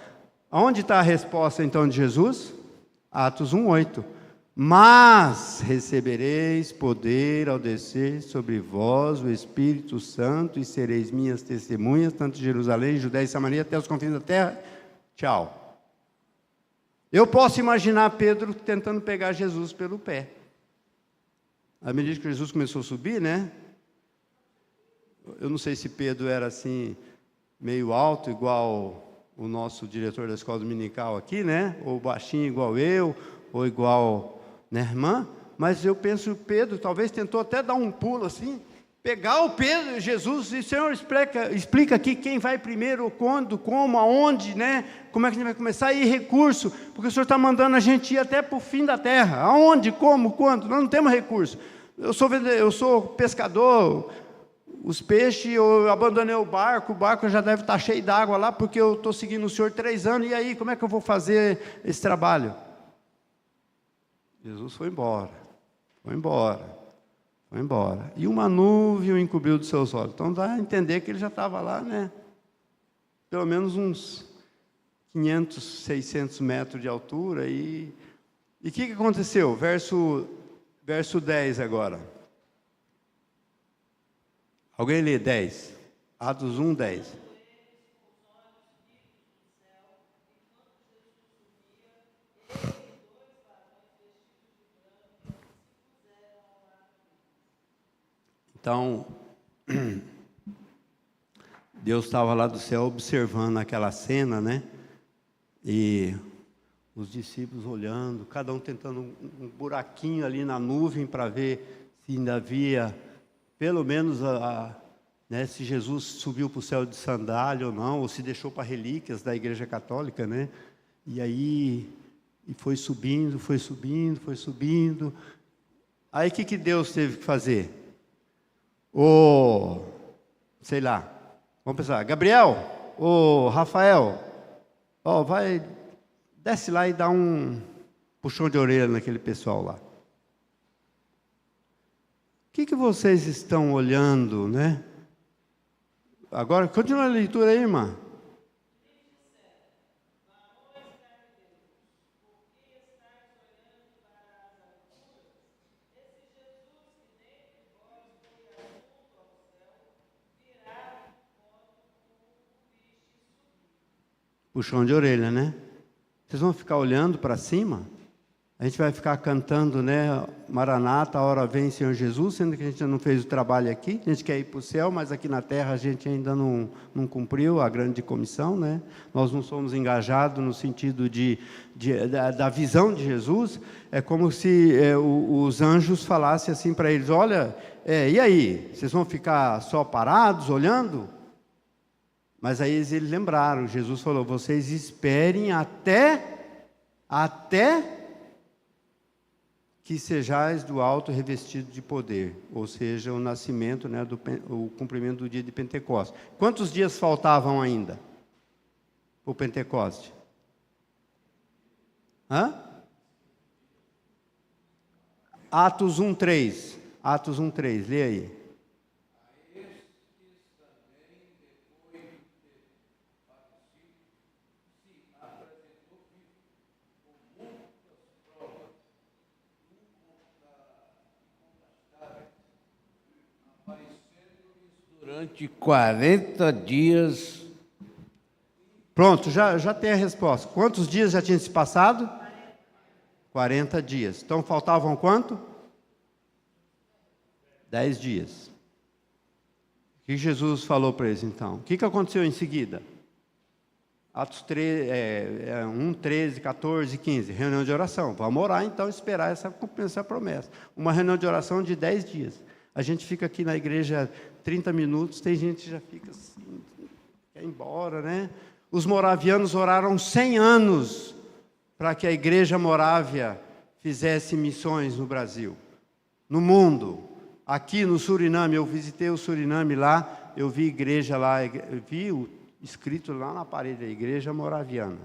Onde está a resposta então de Jesus? Atos 1:8. Mas recebereis poder ao descer sobre vós o Espírito Santo e sereis minhas testemunhas, tanto em Jerusalém, Judéia e Samaria, até os confins da terra. Tchau. Eu posso imaginar Pedro tentando pegar Jesus pelo pé. À medida que Jesus começou a subir, né? Eu não sei se Pedro era assim, meio alto, igual o nosso diretor da escola dominical aqui, né? Ou baixinho igual eu, ou igual minha irmã. Mas eu penso que Pedro talvez tentou até dar um pulo assim, pegar o Pedro, Jesus, e Senhor, explica aqui quem vai primeiro, quando, como, aonde, né? Como é que a gente vai começar? E recurso, porque o Senhor está mandando a gente ir até para o fim da terra. Aonde, como, quando? Nós não temos recurso. Eu sou pescador, os peixes, eu abandonei o barco já deve estar cheio d'água lá, porque eu estou seguindo o Senhor 3 anos, e aí, como é que eu vou fazer esse trabalho? Jesus foi embora. E uma nuvem o encobriu dos seus olhos. Então dá a entender que ele já estava lá, né? Pelo menos uns 500, 600 metros de altura. E o que aconteceu? Verso 10 agora. Alguém lê 10? Atos 1, 10. Então, Deus estava lá do céu observando aquela cena, né? E os discípulos olhando, cada um tentando um buraquinho ali na nuvem para ver se ainda havia, pelo menos, né, se Jesus subiu para o céu de sandália ou não, ou se deixou para relíquias da Igreja Católica, né? E aí, foi subindo. Aí o que Deus teve que fazer? Sei lá, vamos pensar, Gabriel, Rafael, desce lá e dá um puxão de orelha naquele pessoal lá. O que vocês estão olhando, né? Agora, continua a leitura aí, irmã. Puxão de orelha, né? Vocês vão ficar olhando para cima? A gente vai ficar cantando, né? Maranata, a hora vem, Senhor Jesus, sendo que a gente não fez o trabalho aqui. A gente quer ir para o céu, mas aqui na terra a gente ainda não cumpriu a grande comissão, né? Nós não somos engajados no sentido da visão de Jesus. É como se os anjos falassem assim para eles: olha, e aí? Vocês vão ficar só parados, olhando? Mas aí eles lembraram, Jesus falou: vocês esperem até que sejais do alto revestido de poder, ou seja, o nascimento, né, o cumprimento do dia de Pentecostes. Quantos dias faltavam ainda para o Pentecoste? Atos 1:3, lê aí. Durante 40 dias. Pronto, já tem a resposta. Quantos dias já tinham se passado? 40 dias. Então faltavam quanto? 10 dias. O que Jesus falou para eles então? O que aconteceu em seguida? Atos 1, 13, 14, 15. Reunião de oração. Vamos orar então, esperar essa promessa. Uma reunião de oração de 10 dias. A gente fica aqui na igreja 30 minutos, tem gente que já fica assim, quer ir embora, né? Os moravianos oraram 100 anos para que a igreja morávia fizesse missões no Brasil, no mundo. Aqui no Suriname, eu visitei o Suriname lá, eu vi igreja lá, eu vi escrito lá na parede, a igreja moraviana.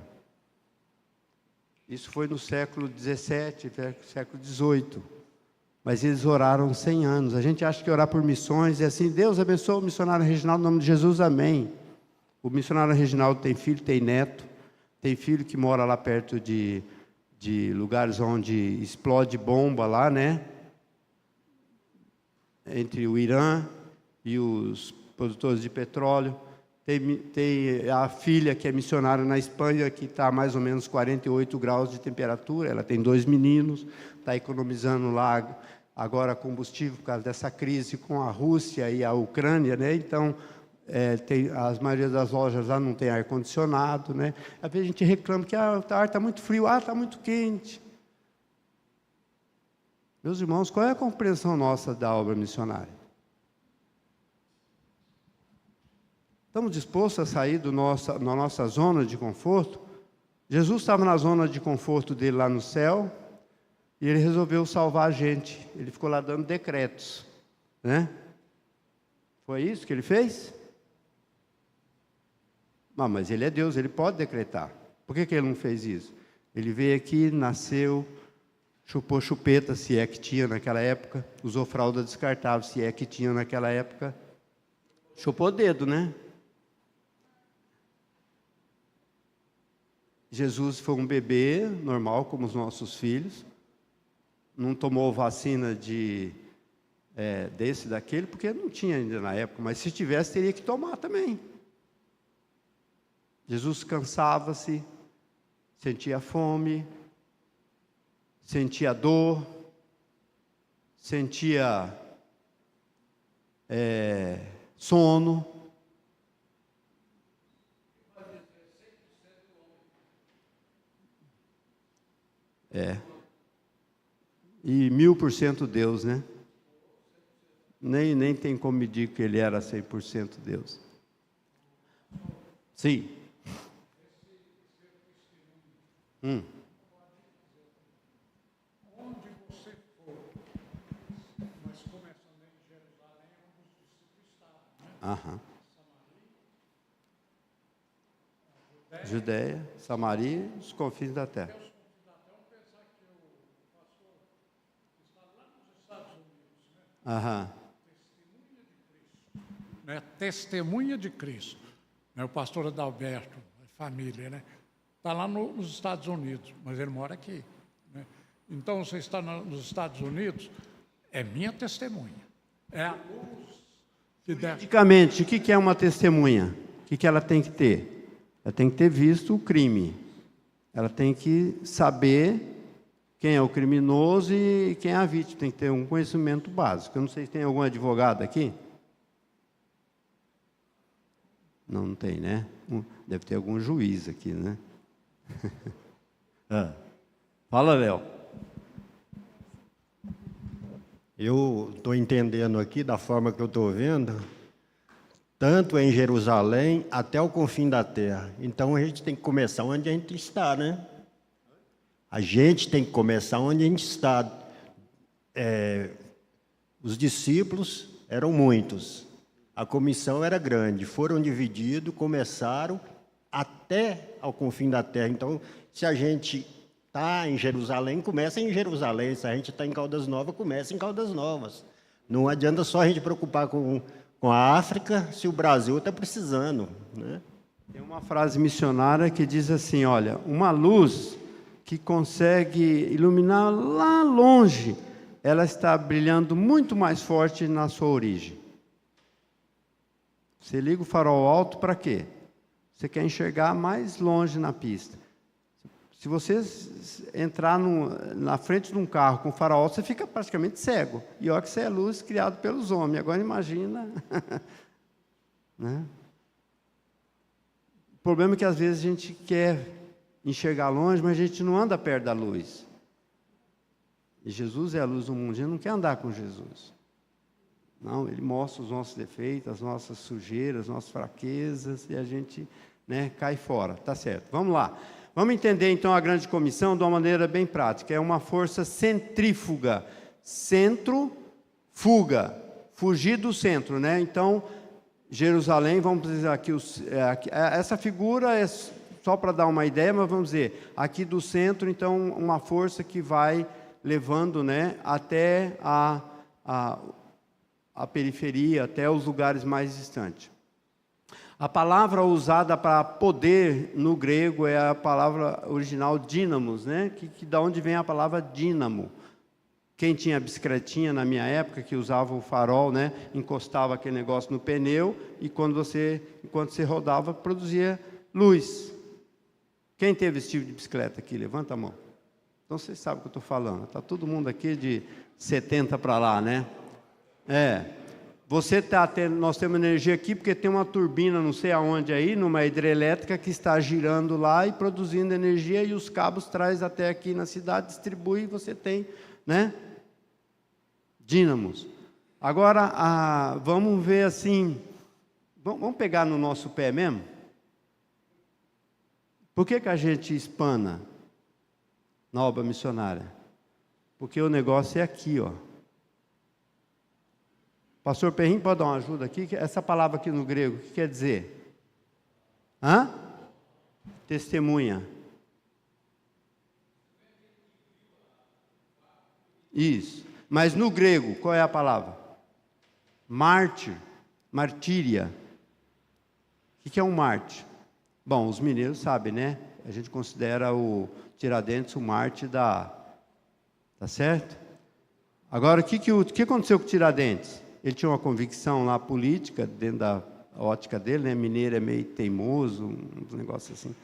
Isso foi no século XVII, século XVIII. Mas eles oraram 100 anos. A gente acha que orar por missões é assim: Deus abençoe o missionário Reginaldo, no nome de Jesus, amém. O missionário Reginaldo tem filho, tem neto, tem filho que mora lá perto de lugares onde explode bomba lá, né? Entre o Irã e os produtores de petróleo. Tem a filha que é missionária na Espanha, que está a mais ou menos 48 graus de temperatura. Ela tem 2 meninos, está economizando lá agora combustível por causa dessa crise com a Rússia e a Ucrânia, né? Então, a maioria das lojas lá não tem ar-condicionado, né? Às vezes a gente reclama que o ar está muito frio, está muito quente. Meus irmãos, qual é a compreensão nossa da obra missionária? Estamos dispostos a sair da nossa zona de conforto? Jesus estava na zona de conforto dele lá no céu, e ele resolveu salvar a gente. Ele ficou lá dando decretos, né? Foi isso que ele fez? Não, mas ele é Deus, ele pode decretar. Por que ele não fez isso? Ele veio aqui, nasceu, chupou chupeta, se é que tinha naquela época, usou fralda descartável, se é que tinha naquela época, chupou o dedo, né? Jesus foi um bebê normal, como os nossos filhos, não tomou vacina desse, daquele, porque não tinha ainda na época, mas se tivesse, teria que tomar também. Jesus cansava-se, sentia fome, sentia dor, sentia sono. E 1000% Deus, né? Nem tem como medir que ele era 100% Deus. Sim. Onde você for, nós começamos em Jerusalém, onde os discípulos estavam, né? Judeia, Samaria e os confins da terra. Vamos pensar que o pastor está lá nos Estados Unidos, né? Testemunha de Cristo. Né? O pastor Adalberto, família, né? Está lá nos Estados Unidos, mas ele mora aqui. Né? Então, você está nos Estados Unidos, é minha testemunha. É a luz que deve... Juridicamente, o que é uma testemunha? O que ela tem que ter? Ela tem que ter visto o crime. Ela tem que saber quem é o criminoso e quem é a vítima. Tem que ter um conhecimento básico. Eu não sei se tem algum advogado aqui. Não tem, né? Deve ter algum juiz aqui, né? Fala, Léo. Eu estou entendendo aqui, da forma que eu estou vendo, tanto em Jerusalém até o confim da terra. Então, a gente tem que começar onde a gente está, né? A gente tem que começar onde a gente está. Os discípulos eram muitos. A comissão era grande, foram divididos, começaram até ao confim da terra. Então, se a gente está em Jerusalém, começa em Jerusalém. Se a gente está em Caldas Novas, começa em Caldas Novas. Não adianta só a gente preocupar com a África, se o Brasil está precisando, né? Tem uma frase missionária que diz assim, olha, uma luz que consegue iluminar lá longe, ela está brilhando muito mais forte na sua origem. Você liga o farol alto para quê? Você quer enxergar mais longe na pista. Se você entrar na frente de um carro com farol alto, você fica praticamente cego. E olha que você é luz criado pelos homens. Agora imagina. Né? O problema é que às vezes a gente quer enxergar longe, mas a gente não anda perto da luz. E Jesus é a luz do mundo. A gente não quer andar com Jesus. Não, ele mostra os nossos defeitos, as nossas sujeiras, as nossas fraquezas, e a gente, né, cai fora. Tá certo. Vamos lá. Vamos entender, então, a grande comissão de uma maneira bem prática. É uma força centrífuga. Centro, fuga. Fugir do centro, né? Então, Jerusalém, vamos dizer aqui, essa figura é só para dar uma ideia, mas vamos dizer, aqui do centro, então, uma força que vai levando, né, até a periferia, até os lugares mais distantes. A palavra usada para poder no grego é a palavra original dínamos, né? Que da onde vem a palavra dínamo. Quem tinha bicicletinha na minha época, que usava o farol, né? Encostava aquele negócio no pneu e enquanto você rodava, produzia luz. Quem teve esse tipo de bicicleta aqui? Levanta a mão. Então vocês sabem o que eu estou falando. Está todo mundo aqui de 70 para lá, né? nós temos energia aqui porque tem uma turbina não sei aonde aí, numa hidrelétrica que está girando lá e produzindo energia, e os cabos traz até aqui na cidade, distribui, e você tem, né, dínamos. Agora, vamos ver assim, vamos pegar no nosso pé mesmo? Por que a gente espana na obra missionária? Porque o negócio é aqui, ó. Pastor Perrinho, pode dar uma ajuda aqui? Essa palavra aqui no grego, o que quer dizer? Testemunha. Isso. Mas no grego, qual é a palavra? Mártir. Martíria. O que é um mártir? Bom, os mineiros sabem, né? A gente considera o Tiradentes o mártir da... Tá certo? Agora, o que aconteceu com o Tiradentes? Ele tinha uma convicção lá política, dentro da ótica dele, né? Mineiro é meio teimoso, um negócio assim.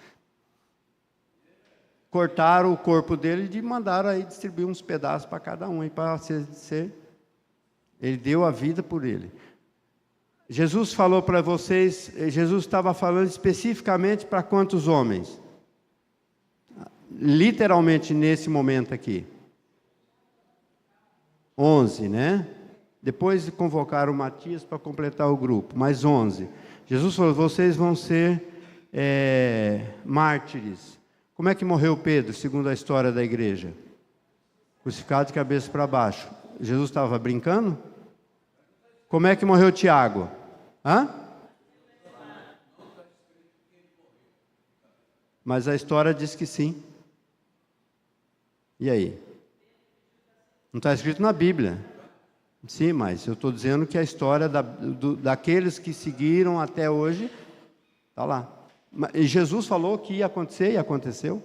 Cortaram o corpo dele e mandaram aí distribuir uns pedaços para cada um, para ser... Ele deu a vida por ele. Jesus falou para vocês, Jesus estava falando especificamente para quantos homens? Literalmente nesse momento aqui. 11, né? Depois convocaram o Matias para completar o grupo, mais 11. Jesus falou, vocês vão ser mártires. Como é que morreu Pedro, segundo a história da igreja? Crucificado de cabeça para baixo. Jesus estava brincando? Como é que morreu Tiago? Mas a história diz que sim. E aí? Não está escrito na Bíblia. Sim, mas eu estou dizendo que a história daqueles que seguiram até hoje está lá. E Jesus falou que ia acontecer e aconteceu.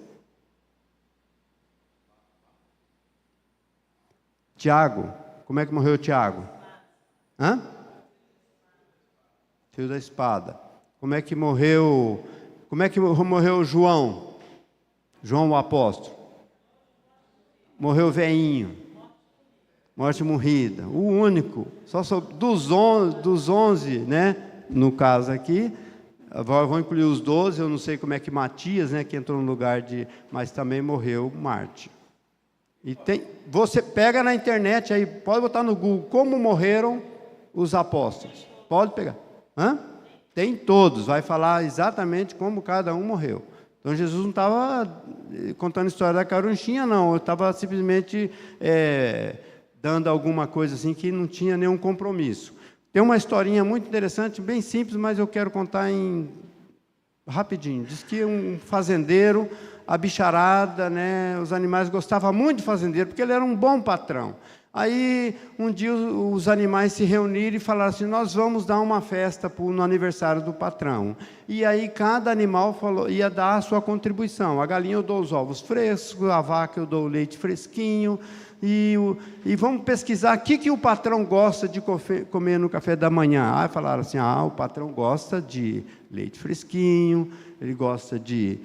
Tiago, como é que morreu Tiago? Fio da espada. Como é que morreu João? João o apóstolo. Morreu veinho. Morte morrida. O único. Só dos 11, né? No caso aqui. Vou incluir os 12, eu não sei como é que Matias, né? Que entrou no lugar de... Mas também morreu Marte. E você pega na internet aí, pode botar no Google, como morreram os apóstolos. Pode pegar. Tem todos, vai falar exatamente como cada um morreu. Então Jesus não estava contando a história da carunchinha, não. Eu estava simplesmente dando alguma coisa assim que não tinha nenhum compromisso. Tem uma historinha muito interessante, bem simples, mas eu quero contar rapidinho. Diz que um fazendeiro, a bicharada, né, os animais gostavam muito de fazendeiro, porque ele era um bom patrão. Aí, um dia, os animais se reuniram e falaram assim, nós vamos dar uma festa no aniversário do patrão. E aí, cada animal ia dar a sua contribuição. A galinha eu dou os ovos frescos, a vaca eu dou o leite fresquinho, e vamos pesquisar o que o patrão gosta de comer no café da manhã. Aí falaram assim, o patrão gosta de leite fresquinho, ele gosta de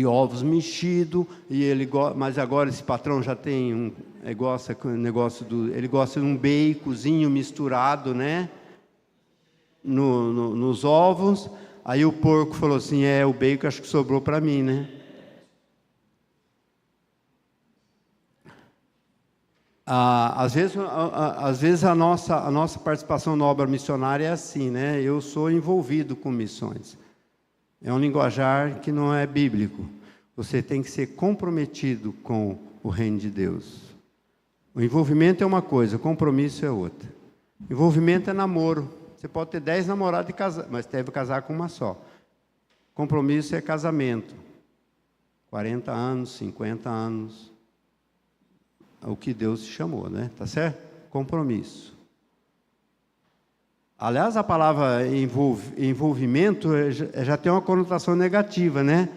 ovos mexidos, mas agora esse patrão já tem ele gosta de um baconzinho misturado, né, nos ovos. Aí o porco falou assim, o bacon acho que sobrou para mim, né? Às vezes a nossa participação na obra missionária é assim, né? Eu sou envolvido com missões. É um linguajar que não é bíblico. Você tem que ser comprometido com o reino de Deus. O envolvimento é uma coisa, o compromisso é outra. Envolvimento é namoro. Você pode ter 10 namorados e casar, mas deve casar com uma só. Compromisso é casamento. 40 anos, 50 anos. É o que Deus te chamou, né? Tá certo? Compromisso. Aliás, a palavra envolvimento já tem uma conotação negativa, né?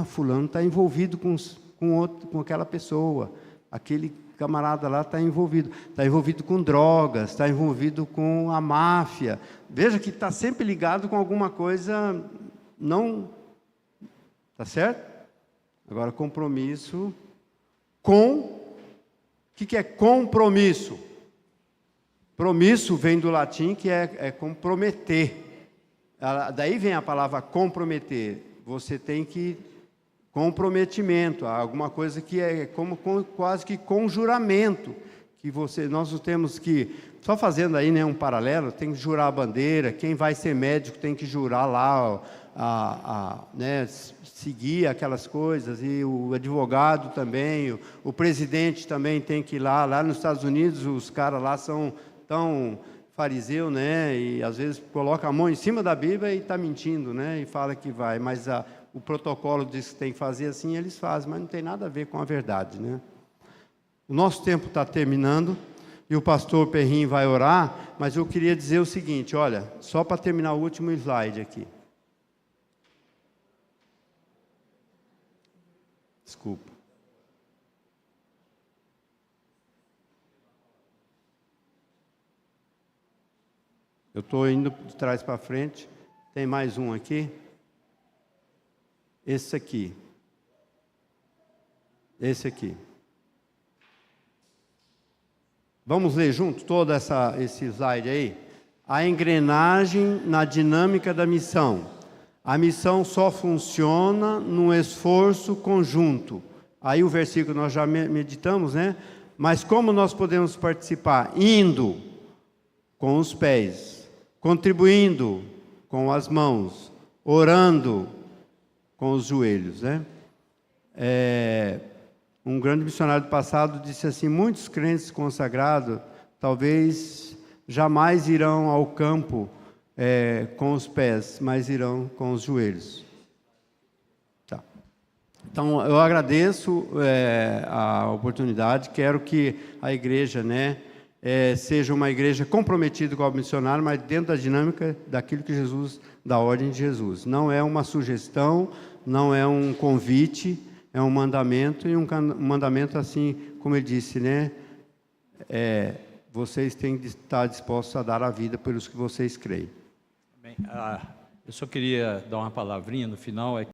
Fulano está envolvido com aquela pessoa. Aquele camarada lá está envolvido com drogas, está envolvido com a máfia. Veja que está sempre ligado com alguma coisa, não... Tá certo? Agora, compromisso com... O que é compromisso? Promisso vem do latim, que é comprometer. Daí vem a palavra comprometer. Você tem que comprometimento, alguma coisa que é quase que conjuramento, que nós não temos que, só fazendo aí, né, um paralelo, tem que jurar a bandeira, quem vai ser médico tem que jurar lá, né, seguir aquelas coisas, e o advogado também, o presidente também tem que ir lá nos Estados Unidos, os caras lá são tão fariseu, né, e às vezes coloca a mão em cima da Bíblia e está mentindo, né, e fala que vai, mas o protocolo diz que tem que fazer assim, eles fazem, mas não tem nada a ver com a verdade, né. O nosso tempo está terminando e o pastor Perrin vai orar, mas eu queria dizer o seguinte, olha, só para terminar o último slide aqui. Desculpa. Eu estou indo de trás para frente. Tem mais um aqui. Esse aqui. Esse aqui. Vamos ler junto todo esse slide aí? A engrenagem na dinâmica da missão. A missão só funciona num esforço conjunto. Aí o versículo nós já meditamos, né? Mas como nós podemos participar? Indo com os pés, contribuindo com as mãos, orando com os joelhos, né? Um grande missionário do passado disse assim, muitos crentes consagrados talvez jamais irão ao campo com os pés, mas irão com os joelhos. Tá. Então, eu agradeço a oportunidade, quero que a igreja, né, seja uma igreja comprometida com o missionário, mas dentro da dinâmica daquilo que Jesus, da ordem de Jesus. Não é uma sugestão, não é um convite, é um mandamento, e um mandamento assim, como ele disse, né? Vocês têm de estar dispostos a dar a vida pelos que vocês creem. Bem, eu só queria dar uma palavrinha no final.